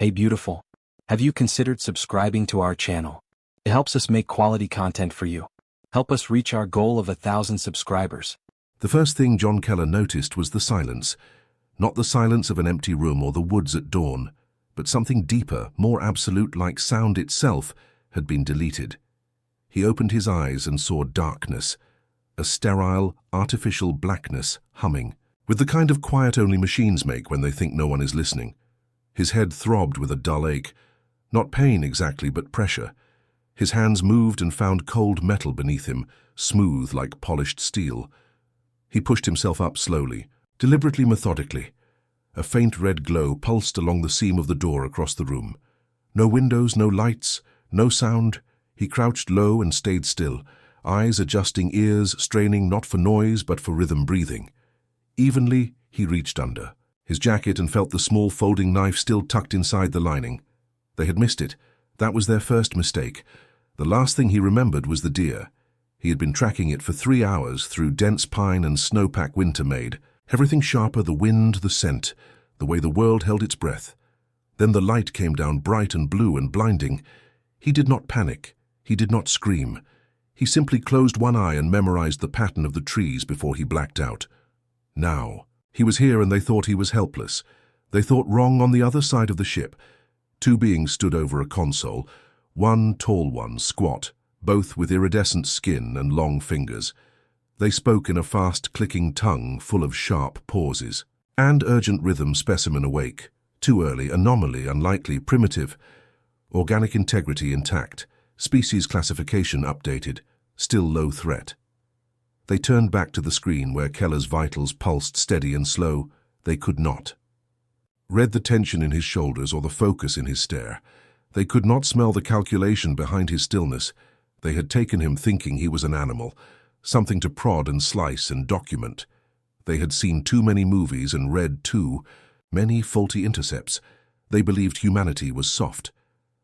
Hey beautiful. Have you considered subscribing to our channel? It helps us make quality content for you. Help us reach our goal of 1,000 subscribers. The first thing John Keller noticed was the silence. Not the silence of an empty room or the woods at dawn, but something deeper, more absolute, like sound itself, had been deleted. He opened his eyes and saw darkness, a sterile, artificial blackness humming, with the kind of quiet only machines make when they think no one is listening. His head throbbed with a dull ache, not pain exactly, but pressure. His hands moved and found cold metal beneath him, smooth like polished steel. He pushed himself up slowly, deliberately, methodically. A faint red glow pulsed along the seam of the door across the room. No windows, no lights, no sound. He crouched low and stayed still, eyes adjusting, ears straining not for noise but for rhythm breathing. Evenly, he reached under his jacket and felt the small folding knife still tucked inside the lining. They had missed it. That was their first mistake. The last thing he remembered was the deer. He had been tracking it for 3 hours through dense pine and snowpack winter made. Everything sharper, the wind, the scent, the way the world held its breath. Then the light came down bright and blue and blinding. He did not panic. He did not scream. He simply closed one eye and memorized the pattern of the trees before he blacked out. Now, he was here and they thought he was helpless. They thought wrong on the other side of the ship. Two beings stood over a console, one tall one, squat, both with iridescent skin and long fingers. They spoke in a fast clicking tongue full of sharp pauses. And urgent rhythm, specimen awake. Too early, anomaly, unlikely, primitive. Organic integrity intact. Species classification updated. Still low threat. They turned back to the screen where Keller's vitals pulsed steady and slow. They could not. Read the tension in his shoulders or the focus in his stare. They could not smell the calculation behind his stillness. They had taken him thinking he was an animal, something to prod and slice and document. They had seen too many movies and read too many faulty intercepts. They believed humanity was soft.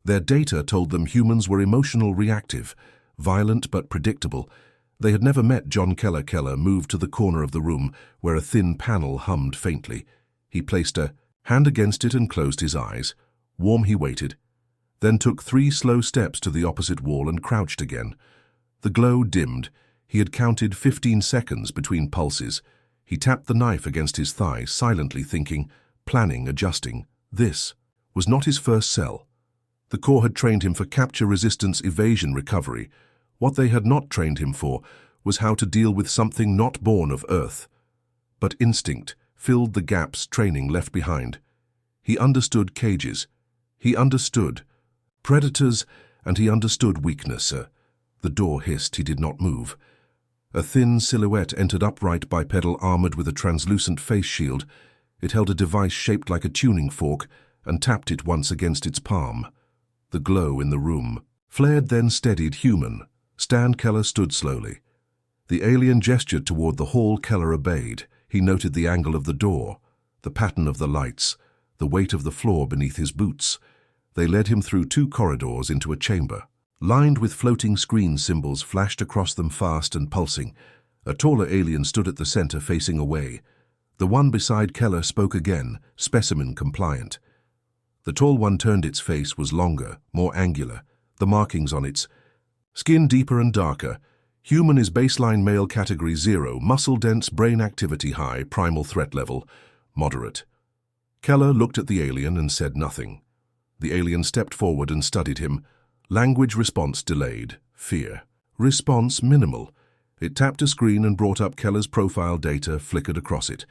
Their data told them humans were emotional, reactive, violent but predictable. They had never met John Keller. Keller moved to the corner of the room where a thin panel hummed faintly. He placed a hand against it and closed his eyes. Warm, he waited, then took 3 slow steps to the opposite wall and crouched again. The glow dimmed. He had counted 15 seconds between pulses. He tapped the knife against his thigh, silently thinking, planning, adjusting. This was not his first cell. The Corps had trained him for capture, resistance, evasion, recovery. What they had not trained him for was how to deal with something not born of Earth. But instinct filled the gaps training left behind. He understood cages. He understood predators, and he understood weakness. The door hissed. He did not move. A thin silhouette entered, upright, bipedal, armored with a translucent face shield. It held a device shaped like a tuning fork and tapped it once against its palm. The glow in the room flared, then steadied. Human. Stan. Keller stood slowly. The alien gestured toward the hall. Keller obeyed. He noted the angle of the door, the pattern of the lights, the weight of the floor beneath his boots. They led him through 2 corridors into a chamber, lined with floating screen symbols flashed across them, fast and pulsing. A taller alien stood at the center, facing away. The one beside Keller spoke again, specimen compliant. The tall one turned. Its face was longer, more angular, the markings on its skin deeper and darker. Human is baseline, male, category 0, muscle dense, brain activity high, primal threat level moderate. Keller looked at the alien and said nothing. The alien stepped forward and studied him. Language response delayed. Fear. Response minimal. It tapped a screen and brought up Keller's profile data, flickered across it.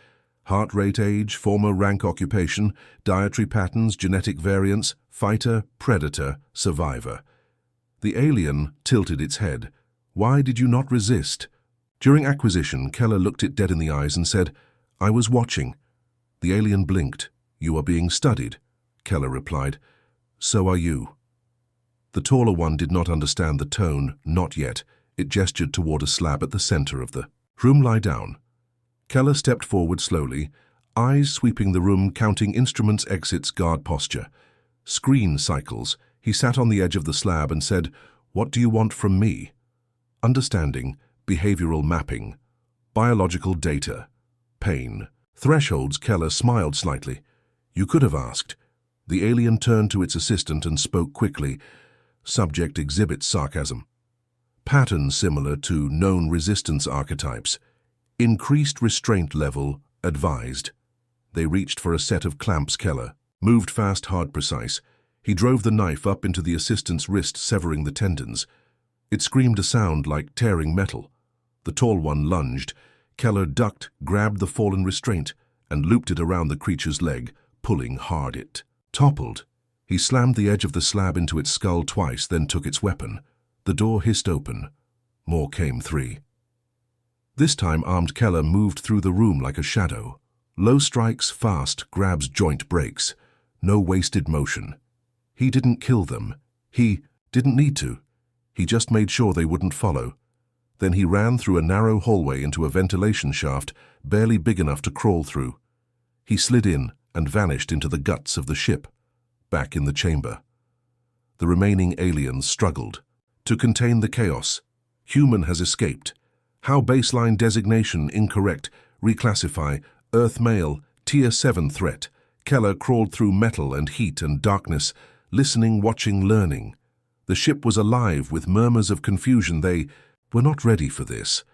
Heart rate, age, former rank, occupation, dietary patterns, genetic variants, fighter, predator, survivor. The alien tilted its head. Why did you not resist? During acquisition, Keller looked it dead in the eyes and said, I was watching. The alien blinked. You are being studied, Keller replied. So are you. The taller one did not understand the tone, not yet. It gestured toward a slab at the center of the room. Lie down. Keller stepped forward slowly, eyes sweeping the room, counting instruments, exits, guard posture. Screen cycles. He sat on the edge of the slab and said, What do you want from me? Understanding, behavioral mapping, biological data, pain, thresholds. Keller smiled slightly. You could have asked, The alien turned to its assistant and spoke quickly. Subject exhibits sarcasm. Pattern similar to known resistance archetypes. Increased restraint level advised. They reached for a set of clamps. Keller moved fast, hard, precise. He drove the knife up into the assistant's wrist, severing the tendons. It screamed a sound like tearing metal. The tall one lunged. Keller ducked, grabbed the fallen restraint, and looped it around the creature's leg, pulling hard. It toppled. He slammed the edge of the slab into its skull twice, then took its weapon. The door hissed open. More came. 3. This time armed Keller moved through the room like a shadow. Low strikes, fast grabs, joint breaks. No wasted motion. He didn't kill them. He didn't need to. He just made sure they wouldn't follow. Then he ran through a narrow hallway into a ventilation shaft, barely big enough to crawl through. He slid in and vanished into the guts of the ship, back in the chamber. The remaining aliens struggled. To contain the chaos. Human has escaped. How baseline designation incorrect. Reclassify. Earth male. Tier 7 threat. Keller crawled through metal and heat and darkness, listening, watching, learning. The ship was alive with murmurs of confusion. They were not ready for this.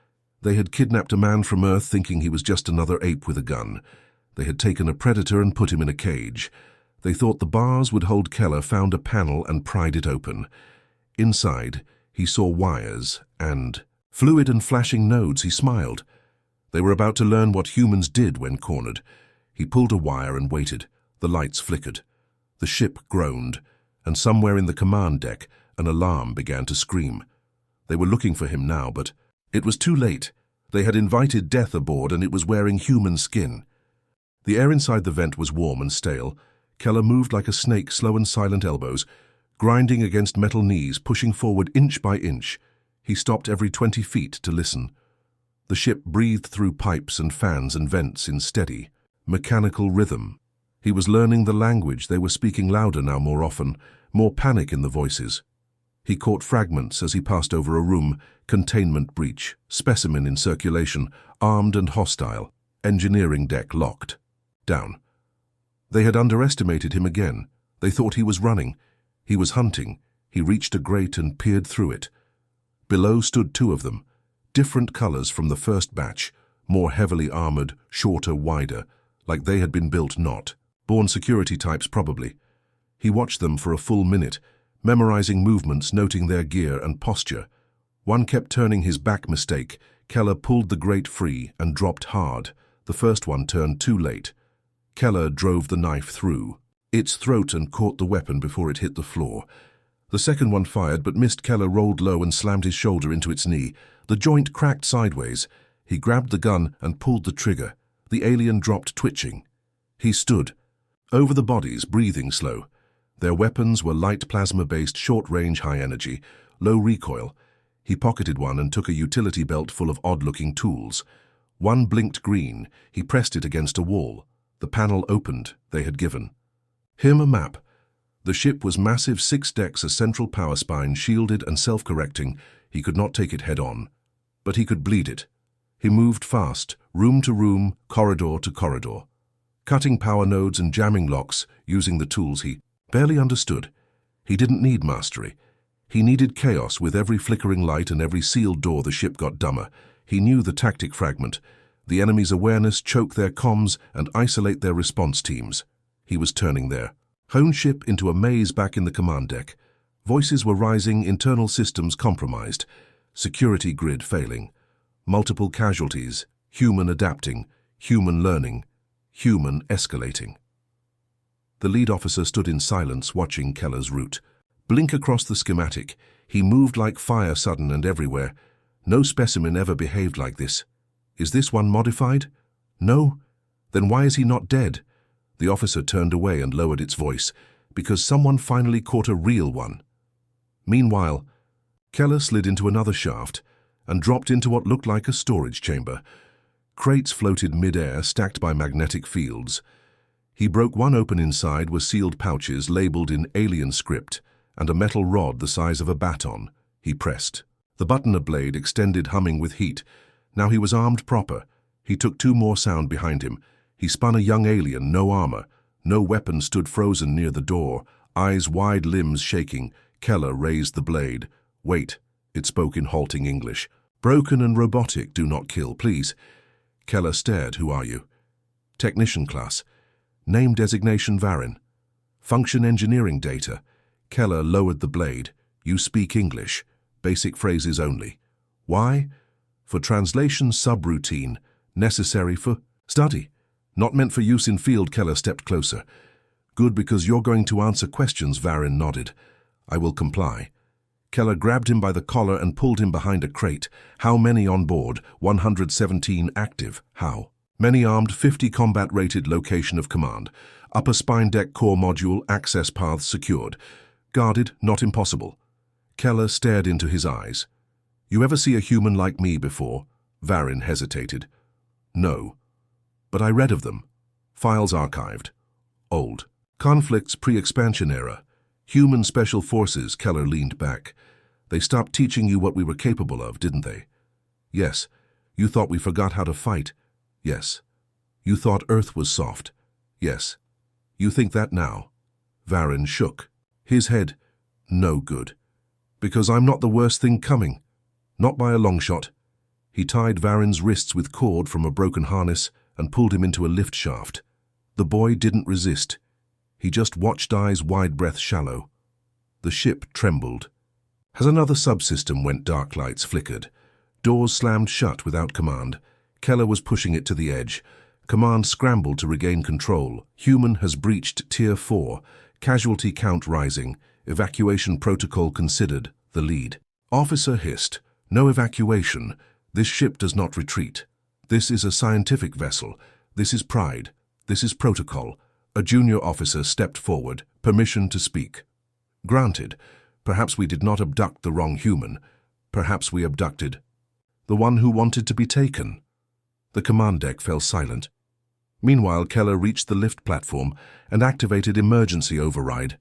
They had kidnapped a man from Earth thinking he was just another ape with a gun. They had taken a predator and put him in a cage. They thought the bars would hold. Keller found a panel and pried it open. Inside, he saw wires and fluid and flashing nodes. He smiled. They were about to learn what humans did when cornered. He pulled a wire and waited. The lights flickered. The ship groaned, and somewhere in the command deck, an alarm began to scream. They were looking for him now, but it was too late. They had invited death aboard, and it was wearing human skin. The air inside the vent was warm and stale. Keller moved like a snake, slow and silent elbows, grinding against metal knees, pushing forward inch by inch. He stopped every 20 feet to listen. The ship breathed through pipes and fans and vents in steady, mechanical rhythm. He was learning the language. They were speaking louder now, more often, more panic in the voices. He caught fragments as he passed over a room. Containment breach, specimen in circulation, armed and hostile, engineering deck locked. Down. They had underestimated him again. They thought he was running. He was hunting. He reached a grate and peered through it. Below stood 2 of them, different colors from the first batch, more heavily armored, shorter, wider, like they had been built not. Born security types, probably. He watched them for a full minute, memorizing movements, noting their gear and posture. One kept turning his back. Mistake. Keller pulled the grate free and dropped hard. The first one turned too late. Keller drove the knife through its throat and caught the weapon before it hit the floor. The second one fired but missed. Keller rolled low and slammed his shoulder into its knee. The joint cracked sideways. He grabbed the gun and pulled the trigger. The alien dropped, twitching. He stood over the bodies, breathing slow. Their weapons were light plasma-based, short-range, high-energy, low recoil. He pocketed one and took a utility belt full of odd-looking tools. One blinked green. He pressed it against a wall. The panel opened. They had given him a map. The ship was massive, 6 decks, a central power spine, shielded and self-correcting. He could not take it head-on, but he could bleed it. He moved fast, room to room, corridor to corridor, cutting power nodes and jamming locks, using the tools he barely understood. He didn't need mastery. He needed chaos. With every flickering light and every sealed door, the ship got dumber. He knew the tactic fragment. The enemy's awareness, choke their comms, and isolate their response teams. He was turning their hone ship into a maze back in the command deck. Voices were rising, internal systems compromised, security grid failing, multiple casualties, human adapting, human learning, human escalating. The lead officer stood in silence, watching Keller's route. Blink across the schematic. He moved like fire, sudden and everywhere. No specimen ever behaved like this. Is this one modified? No? Then why is he not dead? The officer turned away and lowered its voice, because someone finally caught a real one. Meanwhile, Keller slid into another shaft and dropped into what looked like a storage chamber. Crates floated mid-air, stacked by magnetic fields. He broke one open. Inside were sealed pouches labeled in alien script and a metal rod the size of a baton. He pressed. The button, a blade, extended, humming with heat. Now he was armed proper. He took 2 more. Sound behind him. He spun a young alien, no armor, No weapon stood frozen near the door. Eyes wide, limbs shaking, Keller raised the blade. "Wait," it spoke in halting English. "Broken and robotic, do not kill, please." Keller stared. "Who are you?" "Technician class." "Name designation Varyn." "Function engineering data." Keller lowered the blade. "You speak English. Basic phrases only." "Why?" "For translation subroutine. Necessary for study. Not meant for use in field." Keller stepped closer. "Good, because you're going to answer questions." Varyn nodded. "I will comply." Keller grabbed him by the collar and pulled him behind a crate. "How many on board?" 117 active. "How many armed?" 50 combat rated. Location of command: upper spine deck core module. Access paths secured. "Guarded, not impossible." Keller stared into his eyes. "You ever see a human like me before?" Varyn hesitated. "No. But I read of them. Files archived. Old. Conflicts pre-expansion era. Human special forces." Keller leaned back. "They stopped teaching you what we were capable of, didn't they?" "Yes." "You thought we forgot how to fight?" "Yes." "You thought Earth was soft?" "Yes." "You think that now?" Varyn shook his head. "No good. Because I'm not the worst thing coming. Not by a long shot." He tied Varyn's wrists with cord from a broken harness and pulled him into a lift shaft. The boy didn't resist. He just watched, eyes wide, breath shallow. The ship trembled. As another subsystem went, dark lights flickered. Doors slammed shut without command. Keller was pushing it to the edge. Command scrambled to regain control. "Human has breached Tier 4. Casualty count rising. Evacuation protocol considered." The lead officer hissed. "No evacuation. This ship does not retreat. This is a scientific vessel. This is pride. This is protocol." A junior officer stepped forward. "Permission to speak." "Granted. Perhaps we did not abduct the wrong human. Perhaps we abducted the one who wanted to be taken." The command deck fell silent. Meanwhile, Keller reached the lift platform and activated emergency override.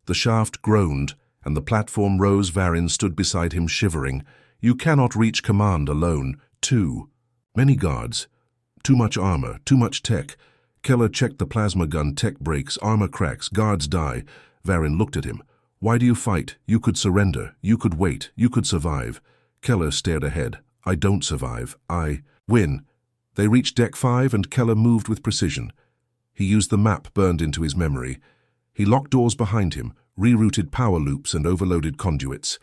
The shaft groaned, and the platform rose. Varyn stood beside him, shivering. "You cannot reach command alone. Too many guards. Too much armor. Too much tech." Keller checked the plasma gun. "Tech breaks. Armor cracks. Guards die." Varyn looked at him. "Why do you fight? You could surrender. You could wait. You could survive." Keller stared ahead. "I don't survive. I win." They reached Deck 5 and Keller moved with precision. He used the map burned into his memory. He locked doors behind him, rerouted power loops and overloaded conduits.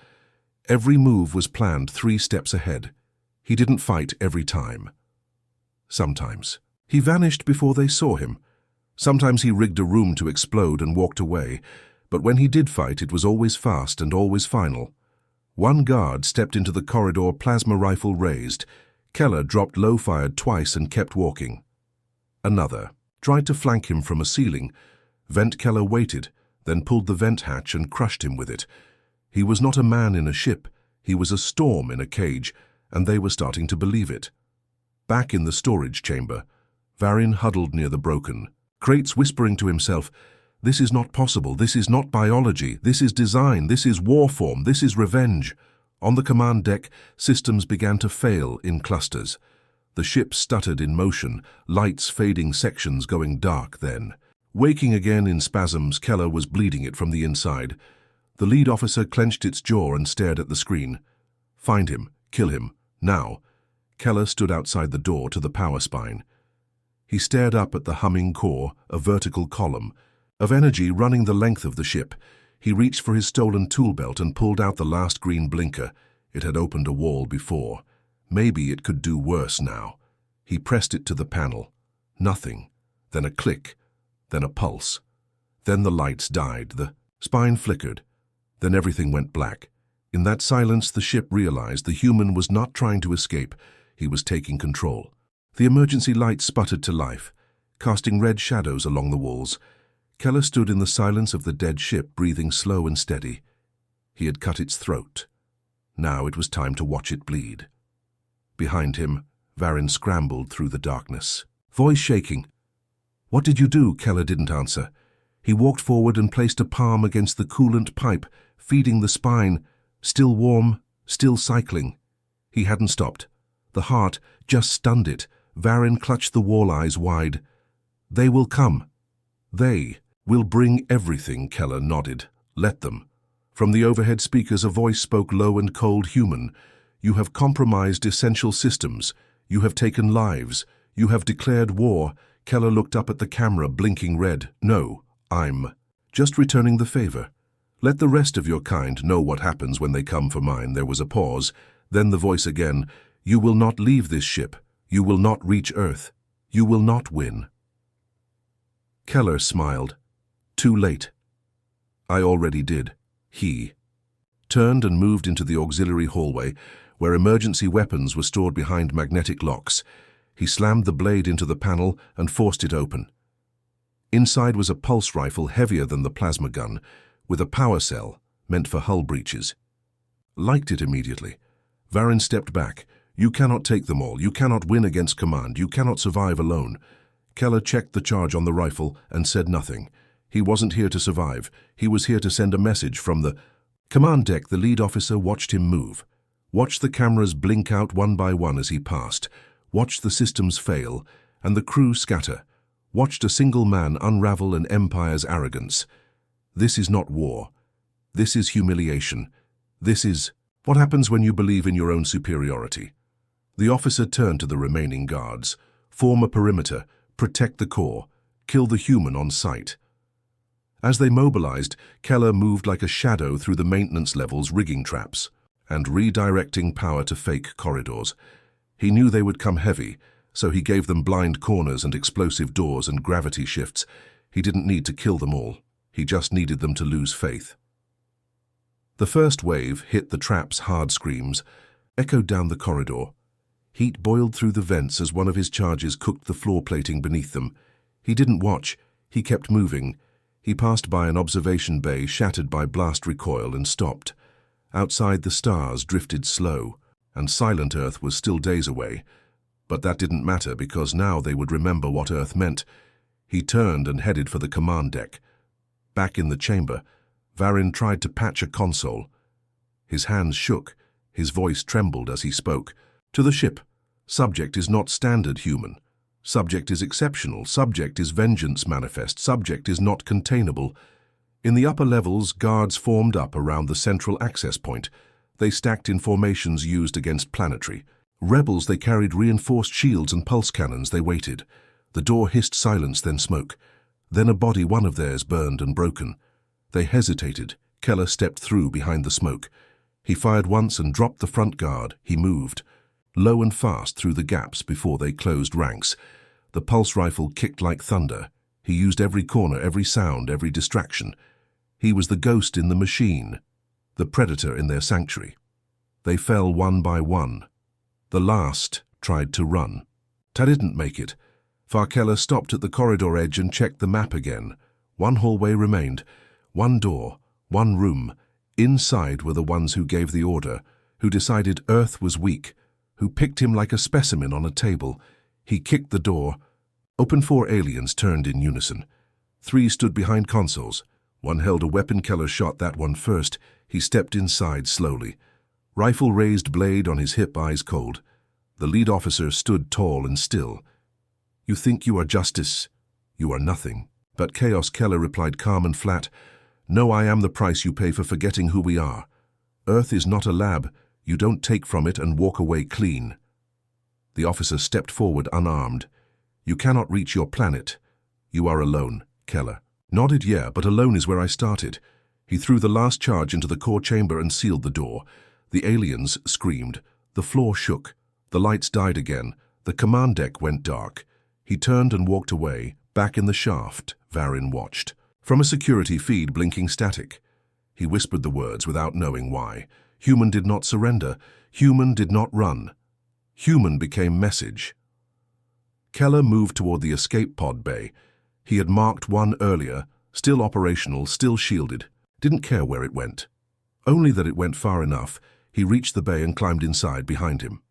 Every move was planned 3 steps ahead. He didn't fight every time. Sometimes he vanished before they saw him. Sometimes he rigged a room to explode and walked away. But when he did fight, it was always fast and always final. One guard stepped into the corridor, plasma rifle raised. Keller dropped low, fired twice and kept walking. Another tried to flank him from a ceiling. Keller waited, then pulled the vent hatch and crushed him with it. He was not a man in a ship. He was a storm in a cage, and they were starting to believe it. Back in the storage chamber, Varyn huddled near the broken crates, whispering to himself, "This is not possible. This is not biology. This is design. This is war form. This is revenge." On the command deck, systems began to fail in clusters. The ship stuttered in motion, lights fading, sections going dark then. Waking again in spasms, Keller was bleeding it from the inside. The lead officer clenched its jaw and stared at the screen. "Find him. Kill him. Now." Keller stood outside the door to the power spine. He stared up at the humming core, a vertical column of energy running the length of the ship. He reached for his stolen tool belt and pulled out the last green blinker. It had opened a wall before. Maybe it could do worse now. He pressed it to the panel. Nothing. Then a click. Then a pulse. Then the lights died. The spine flickered. Then everything went black. In that silence, the ship realized the human was not trying to escape. He was taking control. The emergency lights sputtered to life, casting red shadows along the walls. Keller stood in the silence of the dead ship, breathing slow and steady. He had cut its throat. Now it was time to watch it bleed. Behind him, Varyn scrambled through the darkness, voice shaking. "What did you do?" Keller didn't answer. He walked forward and placed a palm against the coolant pipe, feeding the spine, still warm, still cycling. He hadn't stopped. The heart just stunned it. Varyn clutched the wall, eyes wide. "They will come." They will bring everything, Keller nodded. Let them. From the overhead speakers a voice spoke low and cold. Human, you have compromised essential systems. You have taken lives. You have declared war. Keller looked up at the camera, blinking red. No, I'm just returning the favor. Let the rest of your kind know what happens when they come for mine. There was a pause. Then the voice again. You will not leave this ship. You will not reach Earth. You will not win. Keller smiled. Too late. I already did. He turned and moved into the auxiliary hallway, where emergency weapons were stored behind magnetic locks. He slammed the blade into the panel and forced it open. Inside was a pulse rifle heavier than the plasma gun, with a power cell meant for hull breaches. Liked it immediately. Varin stepped back. You cannot take them all. You cannot win against command. You cannot survive alone. Keller checked the charge on the rifle and said nothing. He wasn't here to survive. He was here to send a message from the command deck. The lead officer watched him move. Watched the cameras blink out one by one as he passed. Watched the systems fail and the crew scatter. Watched a single man unravel an empire's arrogance. This is not war. This is humiliation. This is what happens when you believe in your own superiority. The officer turned to the remaining guards. Form a perimeter. Protect the core. Kill the human on sight. As they mobilized, Keller moved like a shadow through the maintenance levels, rigging traps and redirecting power to fake corridors. He knew they would come heavy, so he gave them blind corners and explosive doors and gravity shifts. He didn't need to kill them all. He just needed them to lose faith. The first wave hit the trap's hard screams, echoed down the corridor. Heat boiled through the vents as one of his charges cooked the floor plating beneath them. He didn't watch. He kept moving. He passed by an observation bay shattered by blast recoil and stopped. Outside, the stars drifted slow, and silent Earth was still days away. But that didn't matter because now they would remember what Earth meant. He turned and headed for the command deck. Back in the chamber, Varin tried to patch a console. His hands shook. His voice trembled as he spoke. To the ship. Subject is not standard human. Subject is exceptional. Subject is vengeance manifest. Subject is not containable. In the upper levels, guards formed up around the central access point. They stacked in formations used against planetary. Rebels, they carried reinforced shields and pulse cannons. They waited. The door hissed silence, then smoke. Then a body, one of theirs, burned and broken. They hesitated. Keller stepped through behind the smoke. He fired once and dropped the front guard. He moved. Low and fast through the gaps before they closed ranks. The pulse rifle kicked like thunder. He used every corner, every sound, every distraction. He was the ghost in the machine, the predator in their sanctuary. They fell one by one. The last tried to run. They didn't make it. Keller stopped at the corridor edge and checked the map again. One hallway remained. One door. One room. Inside were the ones who gave the order, who decided Earth was weak, who picked him like a specimen on a table. He kicked the door. Open. 4 aliens turned in unison. 3 stood behind consoles. 1 held a weapon. Keller shot that one first. He stepped inside slowly. Rifle raised, blade on his hip, eyes cold. The lead officer stood tall and still. You think you are justice. You are nothing. But chaos. Keller replied calm and flat. No, I am the price you pay for forgetting who we are. Earth is not a lab. You don't take from it and walk away clean. The officer stepped forward unarmed. You cannot reach your planet. You are alone. Keller nodded. Yeah, but alone is where I started. He threw the last charge into the core chamber and sealed the door. The aliens screamed. The floor shook. The lights died again. The command deck went dark. He turned and walked away. Back in the shaft, Varin watched. From a security feed, blinking static. He whispered the words without knowing why. Human did not surrender. Human did not run. Human became message. Keller moved toward the escape pod bay. He had marked one earlier, still operational, still shielded. Didn't care where it went. Only that it went far enough. He reached the bay and climbed inside behind him.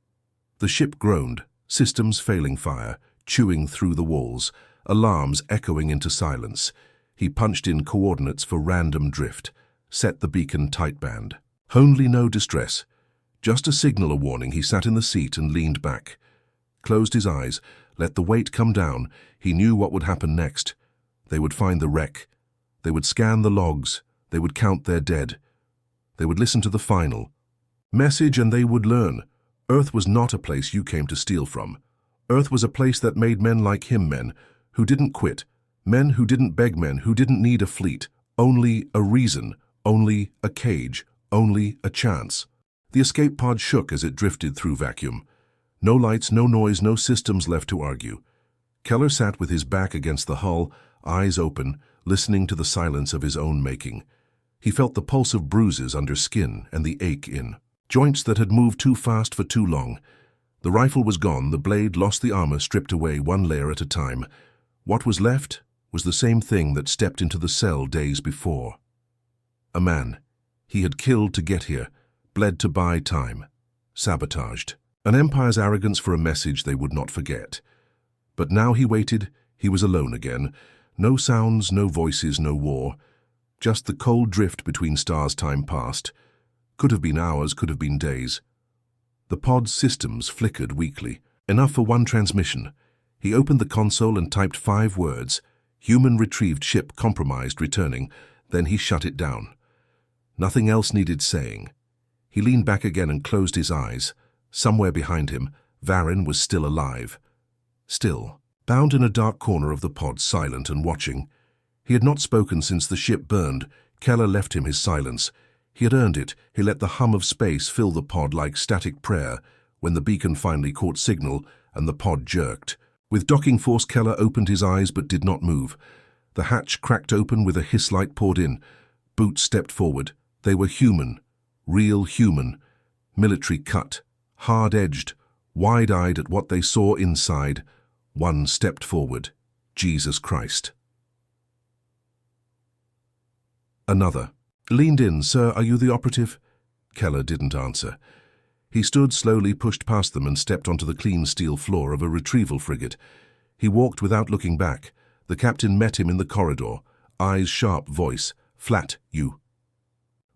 The ship groaned, systems failing fire, chewing through the walls, alarms echoing into silence. He punched in coordinates for random drift, set the beacon tight band. Only no distress. Just a signal, a warning. He sat in the seat and leaned back. Closed his eyes, let the weight come down. He knew what would happen next. They would find the wreck. They would scan the logs. They would count their dead. They would listen to the final message and they would learn. Earth was not a place you came to steal from. Earth was a place that made men like him men, who didn't quit, men who didn't beg, men who didn't need a fleet, only a reason, only a cage, only a chance. The escape pod shook as it drifted through vacuum. No lights, no noise, no systems left to argue. Keller sat with his back against the hull, eyes open, listening to the silence of his own making. He felt the pulse of bruises under skin and the ache in joints that had moved too fast for too long. The rifle was gone, the blade lost, the armor stripped away one layer at a time. What was left was the same thing that stepped into the cell days before. A man. He had killed to get here, bled to buy time, sabotaged. An empire's arrogance for a message they would not forget. But now he waited, he was alone again. No sounds, no voices, no war. Just the cold drift between stars. Time passed. Could have been hours, could have been days. The pod's systems flickered weakly. Enough for one transmission. He opened the console and typed 5 words. Human retrieved, ship compromised, returning. Then he shut it down. Nothing else needed saying. He leaned back again and closed his eyes. Somewhere behind him, Varyn was still alive. Still, bound in a dark corner of the pod, silent and watching. He had not spoken since the ship burned. Keller left him his silence. He had earned it. He let the hum of space fill the pod like static prayer when the beacon finally caught signal and the pod jerked. With docking force, Keller opened his eyes but did not move. The hatch cracked open with a hiss. Light poured in. Boots stepped forward. They were human, real human, military cut, hard-edged, wide-eyed at what they saw inside. One stepped forward. Jesus Christ. Another leaned in. Sir, are you the operative? Keller didn't answer. He stood slowly, pushed past them and stepped onto the clean steel floor of a retrieval frigate. He walked without looking back. The captain met him in the corridor. Eyes sharp, voice flat. You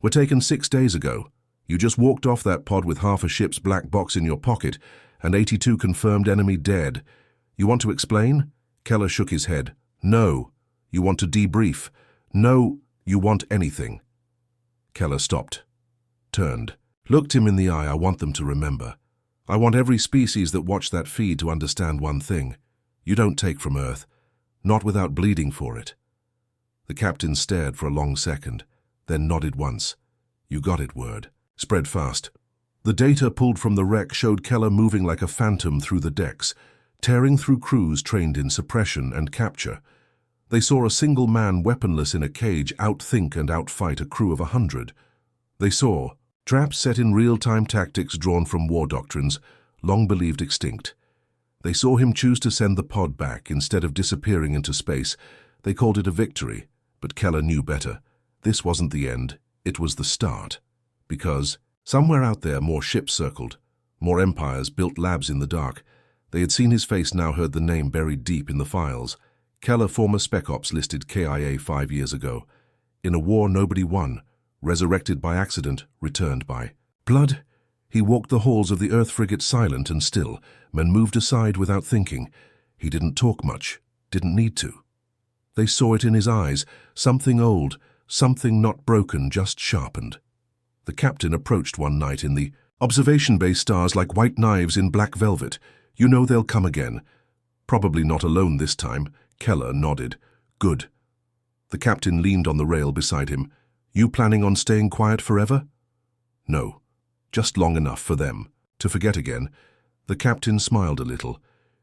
were taken 6 days ago. You just walked off that pod with half a ship's black box in your pocket and 82 confirmed enemy dead. You want to explain? Keller shook his head. No. You want to debrief? No. You want anything? Keller stopped, turned, looked him in the eye. I want them to remember. I want every species that watched that feed to understand one thing. You don't take from Earth, not without bleeding for it. The captain stared for a long second, then nodded once. You got it, word. Spread fast. The data pulled from the wreck showed Keller moving like a phantom through the decks, tearing through crews trained in suppression and capture. They saw a single man weaponless in a cage outthink and outfight a crew of 100. They saw traps set in real-time tactics drawn from war doctrines, long believed extinct. They saw him choose to send the pod back instead of disappearing into space. They called it a victory, but Keller knew better. This wasn't the end, it was the start. Because somewhere out there more ships circled, more empires built labs in the dark. They had seen his face, now heard the name buried deep in the files. Keller, former Spec Ops, listed KIA 5 years ago. In a war nobody won, resurrected by accident, returned by blood. He walked the halls of the Earth frigate silent and still. Men moved aside without thinking. He didn't talk much, didn't need to. They saw it in his eyes, something old, something not broken, just sharpened. The captain approached one night in the observation bay, stars like white knives in black velvet. You know they'll come again. Probably not alone this time. Keller nodded. Good. The captain leaned on the rail beside him. You planning on staying quiet forever? No. Just long enough for them to forget again. The captain smiled a little.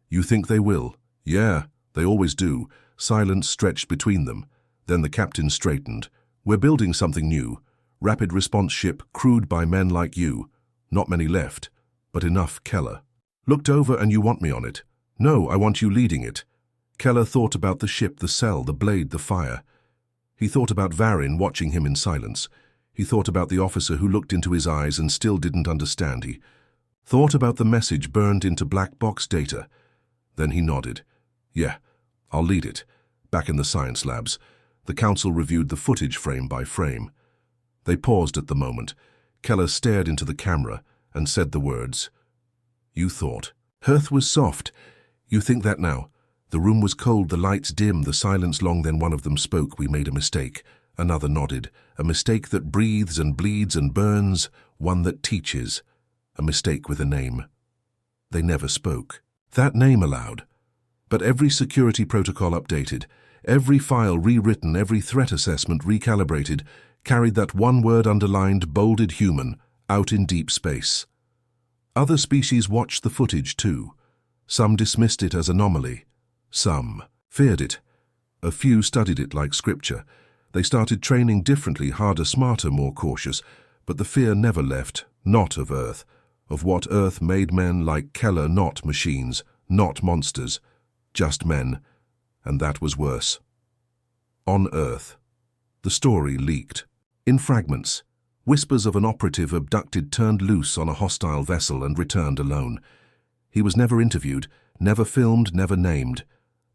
You think they will? Yeah, they always do. Silence stretched between them. Then the captain straightened. We're building something new. Rapid response ship crewed by men like you. Not many left, but enough. Keller looked over. And you want me on it? No, I want you leading it. Keller thought about the ship, the cell, the blade, the fire. He thought about Varyn watching him in silence. He thought about the officer who looked into his eyes and still didn't understand. He thought about the message burned into black box data. Then he nodded. Yeah, I'll lead it. Back in the science labs, the council reviewed the footage frame by frame. They paused at the moment. Keller stared into the camera and said the words. You thought Earth was soft. You think that now. The room was cold, the lights dim, the silence long. Then one of them spoke. "We made a mistake." Another nodded. "A mistake that breathes and bleeds and burns, one that teaches. A mistake with a name." They never spoke. That name aloud. But every security protocol updated, every file rewritten, every threat assessment recalibrated, carried that one word underlined, bolded: human, out in deep space. Other species watched the footage too. Some dismissed it as anomaly. Some feared it. A few studied it like scripture. They started training differently, harder, smarter, more cautious. But the fear never left, not of Earth, of what Earth made men like Keller, not machines, not monsters, just men, and that was worse. On Earth. The story leaked. In fragments, whispers of an operative abducted, turned loose on a hostile vessel and returned alone. He was never interviewed, never filmed, never named.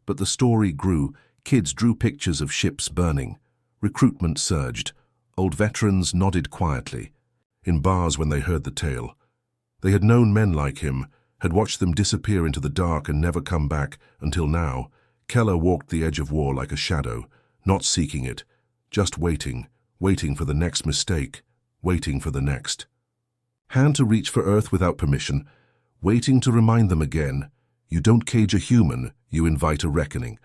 But the story grew. Kids drew pictures of ships burning. Recruitment surged. Old veterans nodded quietly. In bars when they heard the tale. They had known men like him, had watched them disappear into the dark and never come back, until now. Keller walked the edge of war like a shadow, not seeking it, just waiting, waiting for the next mistake, waiting for the next. Hand to reach for Earth without permission, waiting to remind them again, you don't cage a human, you invite a reckoning.